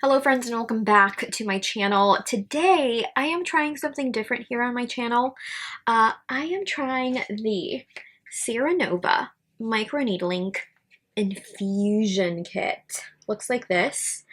Hello friends and welcome back to my channel. Today I am trying something different here on my channel. I am trying the SERANOVA Microneedling Infusion Kit. Looks like this.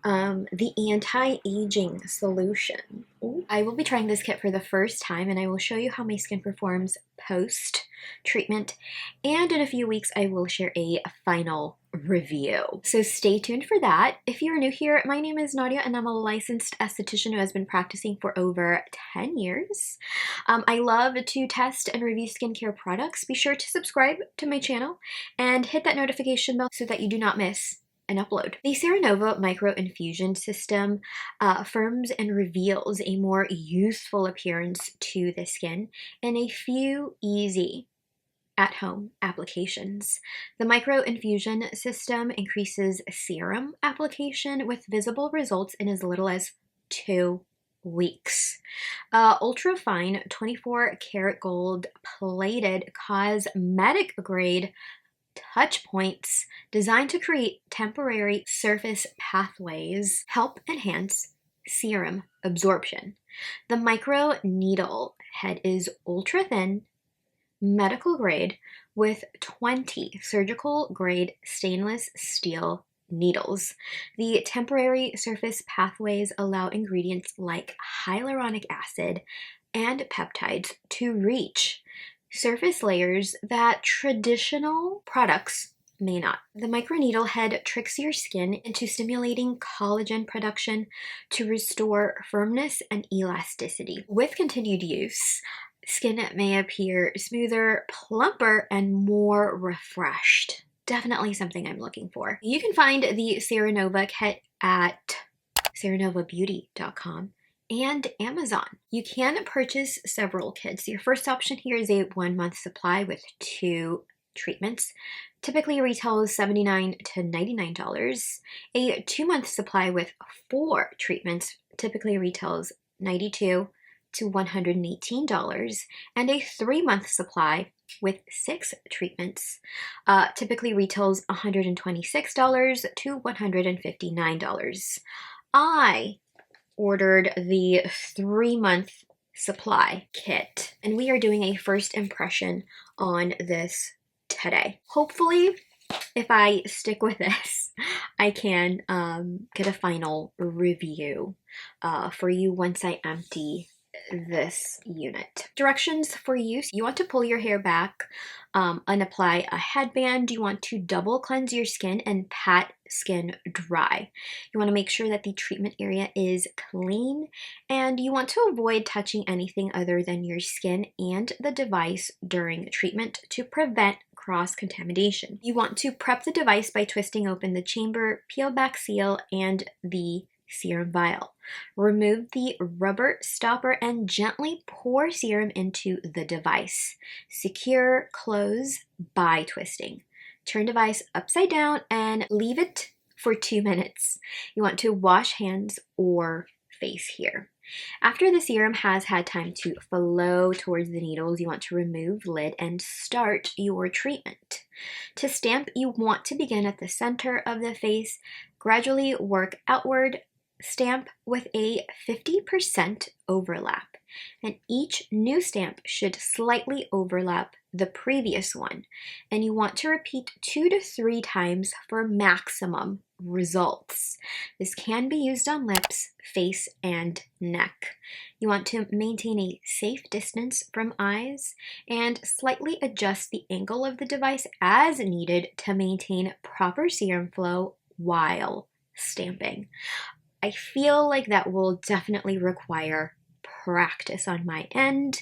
The anti-aging solution. Ooh. I will be trying this kit for the first time and I will show you how my skin performs post-treatment, and in a few weeks I will share a final review. So stay tuned for that. If you're new here, my name is Nadia and I'm a licensed esthetician who has been practicing for over 10 years. I love to test and review skincare products. Be sure to subscribe to my channel and hit that notification bell so that you do not miss an upload. The SERANOVA Micro Infusion System firms and reveals a more youthful appearance to the skin in a few easy at-home applications. The micro infusion system increases serum application with visible results in as little as 2 weeks. Ultra fine 24 karat gold plated cosmetic grade touch points designed to create temporary surface pathways help enhance serum absorption. The micro needle head is ultra thin, medical grade, with 20 surgical grade stainless steel needles. The temporary surface pathways allow ingredients like hyaluronic acid and peptides to reach surface layers that traditional products may not. The microneedle head tricks your skin into stimulating collagen production to restore firmness and elasticity. With continued use, skin may appear smoother, plumper, and more refreshed. Definitely something I'm looking for. You can find the SERANOVA kit at seranovabeauty.com and Amazon. You can purchase several kits. Your first option here is a 1-month supply with 2 treatments. Typically retails $79 to $99. A 2-month supply with 4 treatments typically retails $92 to $118, and a 3-month supply with 6 treatments typically retails $126 to $159. I ordered the 3-month supply kit, and we are doing a first impression on this today. Hopefully, if I stick with this, I can get a final review for you once I empty this unit. Directions for use: you want to pull your hair back and apply a headband. You want to double cleanse your skin and pat skin dry. You want to make sure that the treatment area is clean, and you want to avoid touching anything other than your skin and the device during treatment to prevent cross-contamination. You want to prep the device by twisting open the chamber, peel back seal, and the serum vial. Remove the rubber stopper and gently pour serum into the device. Secure close by twisting. Turn device upside down and leave it for 2 minutes. You want to wash hands or face here. After the serum has had time to flow towards the needles, you want to remove lid and start your treatment. To stamp, you want to begin at the center of the face, gradually work outward, stamp with a 50% overlap, and each new stamp should slightly overlap the previous one, and you want to repeat 2 to 3 times for maximum results. This can be used on lips, face, and neck. You want to maintain a safe distance from eyes and slightly adjust the angle of the device as needed to maintain proper serum flow while stamping. I feel like that will definitely require practice on my end.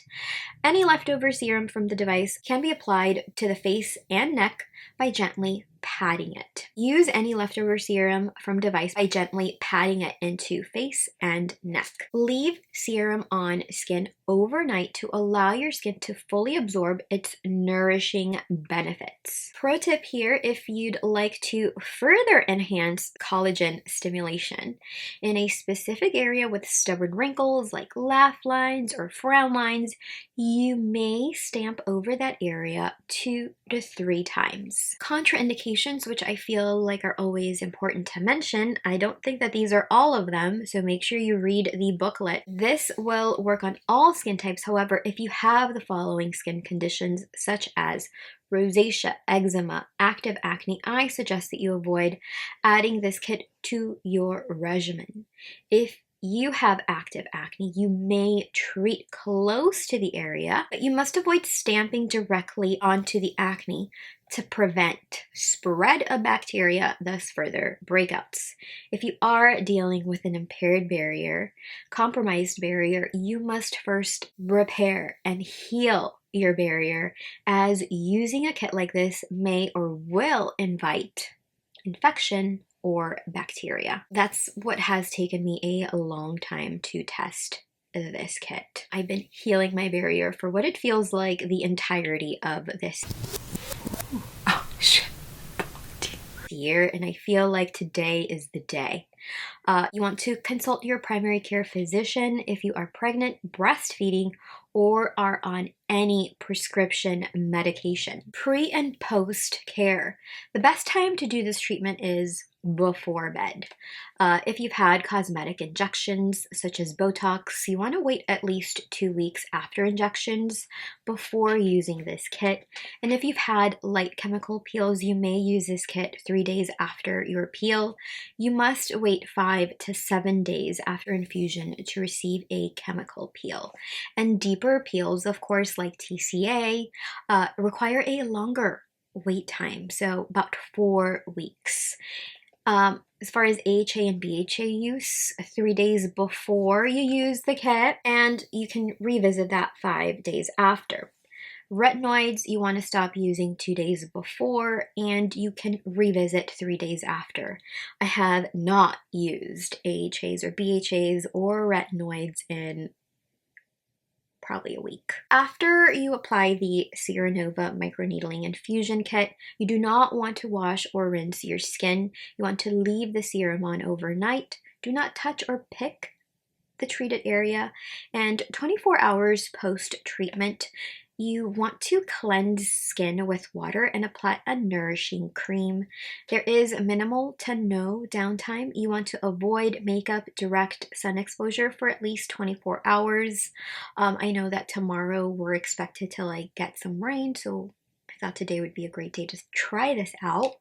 Any leftover serum from the device can be applied to the face and neck by gently patting it. Use any leftover serum from device by gently patting it into face and neck. Leave serum on skin overnight to allow your skin to fully absorb its nourishing benefits. Pro tip here, if you'd like to further enhance collagen stimulation in a specific area with stubborn wrinkles like laugh lines or frown lines, you may stamp over that area 2 to 3 times. symptoms. Contraindications, which I feel like are always important to mention. I don't think that these are all of them, so make sure you read the booklet. This will work on all skin types. However, if you have the following skin conditions such as rosacea, eczema, active acne, I suggest that you avoid adding this kit to your regimen. If you have active acne, you may treat close to the area, but you must avoid stamping directly onto the acne to prevent spread of bacteria, thus further breakouts. If you are dealing with an impaired barrier, compromised barrier, you must first repair and heal your barrier, as using a kit like this may or will invite infection or bacteria. That's what has taken me a long time to test this kit. I've been healing my barrier for what it feels like the entirety of this year, and I feel like today is the day. You want to consult your primary care physician if you are pregnant, breastfeeding, or are on any prescription medication. Pre and post care. The best time to do this treatment is before bed. If you've had cosmetic injections such as Botox, you want to wait at least 2 weeks after injections before using this kit. And if you've had light chemical peels, you may use this kit 3 days after your peel. You must wait 5 to 7 days after infusion to receive a chemical peel. And deeper peels, of course, like TCA, require a longer wait time, so about 4 weeks. As far as AHA and BHA use, 3 days before you use the kit, and you can revisit that 5 days after. Retinoids, you want to stop using 2 days before, and you can revisit 3 days after. I have not used AHAs or BHAs or retinoids in probably a week. After you apply the SERANOVA Microneedling Infusion Kit, you do not want to wash or rinse your skin. You want to leave the serum on overnight. Do not touch or pick the treated area. And 24 hours post-treatment, you want to cleanse skin with water and apply a nourishing cream. There is minimal to no downtime. You want to avoid makeup, direct sun exposure for at least 24 hours. I know that tomorrow we're expected to get some rain, so I thought today would be a great day to try this out.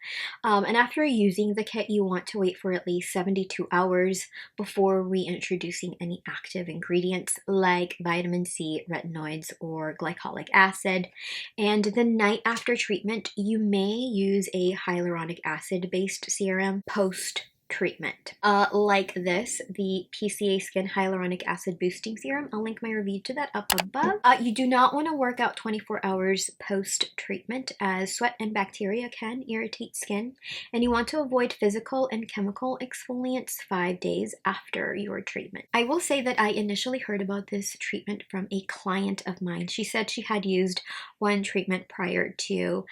And after using the kit, you want to wait for at least 72 hours before reintroducing any active ingredients like vitamin C, retinoids, or glycolic acid. And the night after treatment, you may use a hyaluronic acid-based serum post-treatment. Like this, the PCA Skin Hyaluronic Acid Boosting Serum. I'll link my review to that up above. You do not want to work out 24 hours post-treatment, as sweat and bacteria can irritate skin, and you want to avoid physical and chemical exfoliants 5 days after your treatment. I will say that I initially heard about this treatment from a client of mine. She said she had used one treatment prior to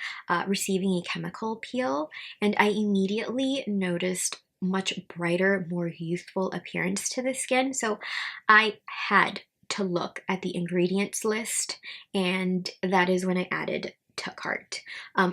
receiving a chemical peel, and I immediately noticed much brighter, more youthful appearance to the skin. So I had to look at the ingredients list, and that is when I added to cart.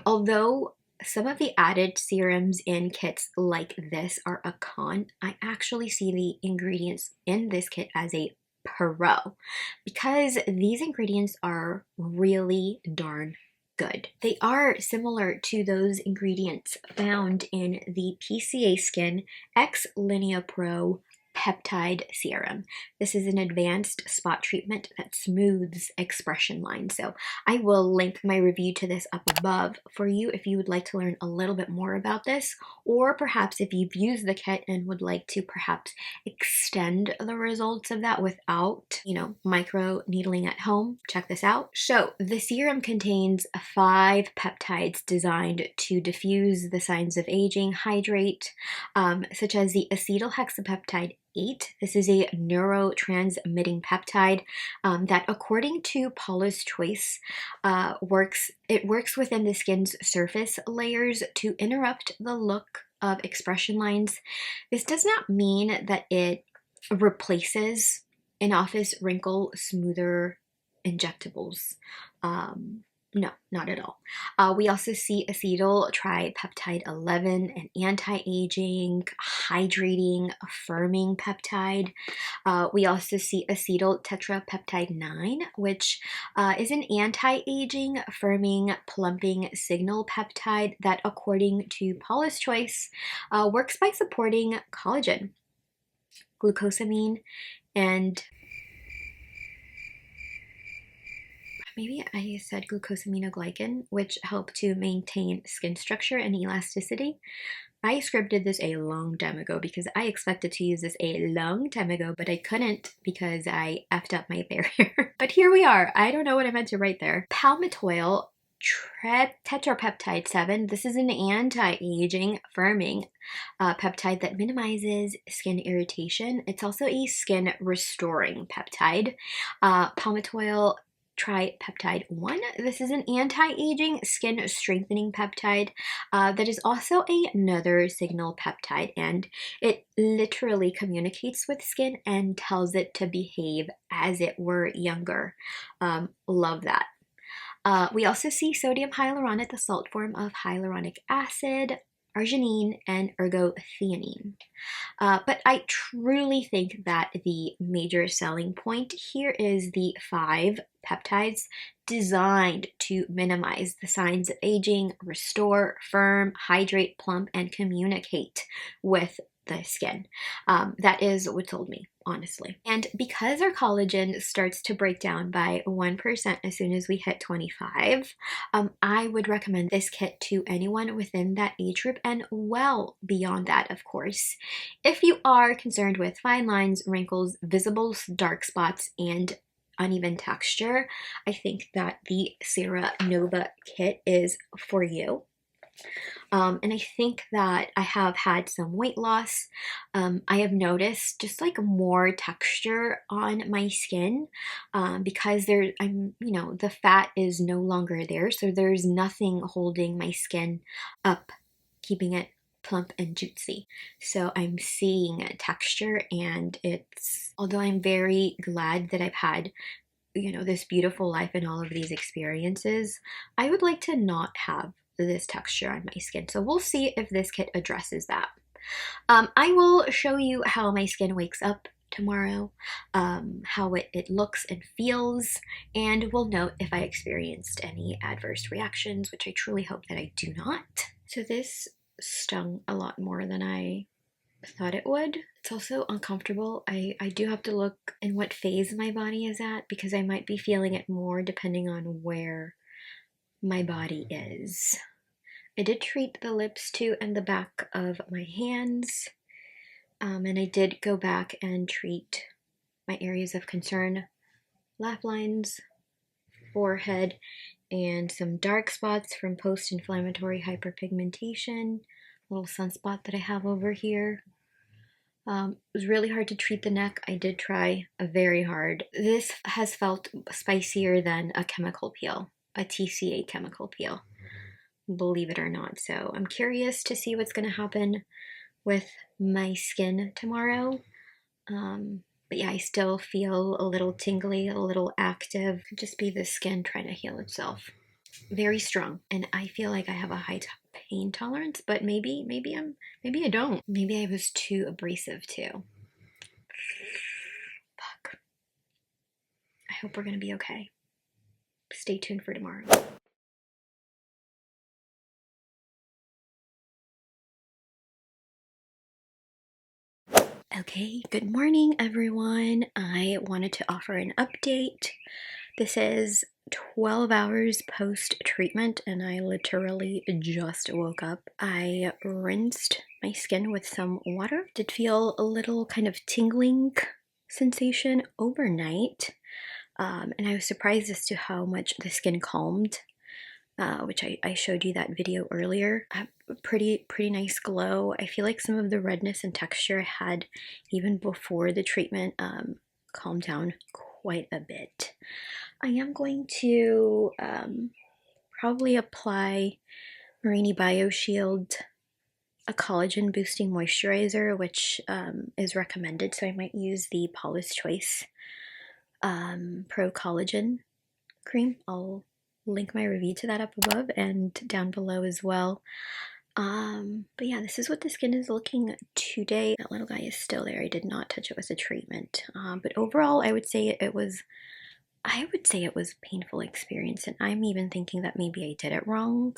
Although some of the added serums in kits like this are a con, I actually see the ingredients in this kit as a pro, because these ingredients are really darn good. They are similar to those ingredients found in the PCA Skin X Linea Pro Peptide Serum. This is an advanced spot treatment that smooths expression lines. So I will link my review to this up above for you if you would like to learn a little bit more about this, or perhaps if you've used the kit and would like to perhaps extend the results of that without, micro needling at home. Check this out. So the serum contains 5 peptides designed to diffuse the signs of aging, hydrate, such as the acetylhexapeptide 8. This is a neurotransmitting peptide that, according to Paula's Choice, works within the skin's surface layers to interrupt the look of expression lines. This does not mean that it replaces in-office wrinkle smoother injectables. No, not at all. We also see acetyl tripeptide 11, an anti-aging, hydrating, affirming peptide. We also see acetyl tetrapeptide 9, which is an anti-aging, affirming, plumping signal peptide that, according to Paula's Choice, works by supporting collagen, glucosamine, and maybe I said glucosaminoglycan, which help to maintain skin structure and elasticity. I scripted this a long time ago because I expected to use this a long time ago, but I couldn't because I effed up my barrier. But here we are. I don't know what I meant to write there. Palmitoyl tetrapeptide 7. This is an anti-aging, firming peptide that minimizes skin irritation. It's also a skin restoring peptide. Palmitoyl tripeptide 1. This is an anti-aging, skin strengthening peptide that is also another signal peptide, and it literally communicates with skin and tells it to behave as it were younger. Love that. We also see sodium hyaluronate, the salt form of hyaluronic acid, arginine, and ergothioneine. But I truly think that the major selling point here is the 5 peptides designed to minimize the signs of aging, restore, firm, hydrate, plump, and communicate with the skin. That is what told me, honestly. And because our collagen starts to break down by 1% as soon as we hit 25, I would recommend this kit to anyone within that age group and well beyond that, of course. If you are concerned with fine lines, wrinkles, visible dark spots, and uneven texture, I think that the SERANOVA kit is for you. And I think that I have had some weight loss. I have noticed just like more texture on my skin because the fat is no longer there. So there's nothing holding my skin up, keeping it plump and juicy. So I'm seeing texture, and although I'm very glad that I've had this beautiful life and all of these experiences, I would like to not have this texture on my skin. So we'll see if this kit addresses that. I will show you how my skin wakes up tomorrow, how it looks and feels, and we'll note if I experienced any adverse reactions, which I truly hope that I do not. So this stung a lot more than I thought it would. It's also uncomfortable. I do have to look in what phase my body is at because I might be feeling it more depending on where my body is. I did treat the lips too and the back of my hands, and I did go back and treat my areas of concern, laugh lines, forehead, and some dark spots from post-inflammatory hyperpigmentation, a little sunspot that I have over here. It was really hard to treat the neck. I did try very hard. This has felt spicier than a chemical peel, a TCA chemical peel, believe it or not. So I'm curious to see what's going to happen with my skin tomorrow. But yeah, I still feel a little tingly, a little active. Could just be the skin trying to heal itself. Very strong, and I feel like I have a high pain tolerance, but maybe I don't. Maybe I was too abrasive too. Fuck. I hope we're gonna be okay. Stay tuned for tomorrow. Okay, good morning everyone. I wanted to offer an update. This is 12 hours post-treatment and I literally just woke up. I rinsed my skin with some water. Did feel a little kind of tingling sensation overnight, and I was surprised as to how much the skin calmed, which I showed you that video earlier. Pretty nice glow. I feel like some of the redness and texture I had even before the treatment calmed down quite a bit. I am going to probably apply Marini BioShield, a collagen boosting moisturizer, which is recommended, so I might use the Paula's Choice Pro Collagen cream. I'll link my review to that up above and down below as well. But yeah, this is what the skin is looking today. That little guy is still there. I did not touch it with a treatment. But overall, I would say it was a painful experience, and I'm even thinking that maybe I did it wrong.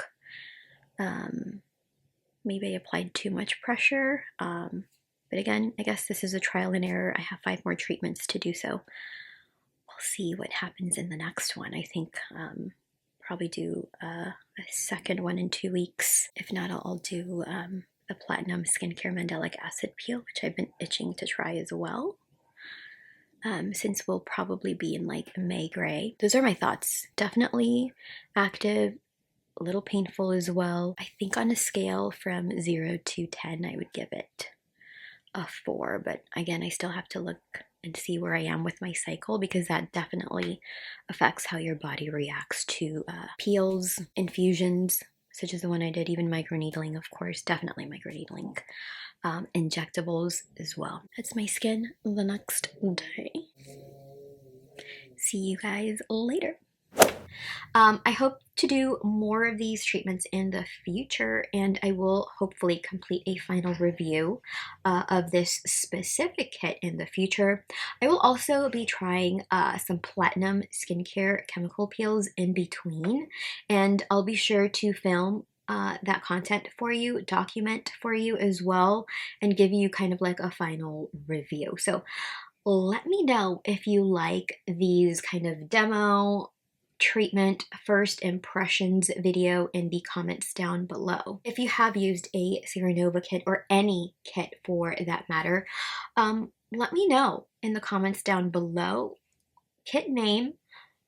Maybe I applied too much pressure. But again, I guess this is a trial and error. I have 5 more treatments to do, so we'll see what happens in the next one. I think probably do a second one in 2 weeks. If not, I'll do the Platinum Skincare Mandelic Acid Peel, which I've been itching to try as well. Since we'll probably be in like May gray. Those are my thoughts. Definitely active, a little painful as well. I think on a scale from 0 to 10, I would give it a 4, but again, I still have to look and see where I am with my cycle, because that definitely affects how your body reacts to peels, infusions, such as the one I did, even microneedling, of course, definitely microneedling, injectables as well. That's my skin the next day. See you guys later. I hope to do more of these treatments in the future, and I will hopefully complete a final review of this specific kit in the future. I will also be trying some Platinum skincare chemical peels in between, and I'll be sure to film that content for you, document for you as well, and give you kind of like a final review. So let me know if you like these kind of demo treatment first impressions video in the comments down below. If you have used a SERANOVA kit, or any kit for that matter, let me know in the comments down below. Kit name,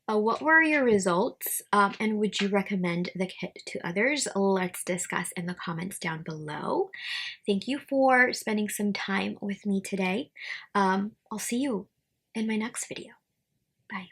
what were your results, and would you recommend the kit to others? Let's discuss in the comments down below. Thank you for spending some time with me today. I'll see you in my next video. Bye.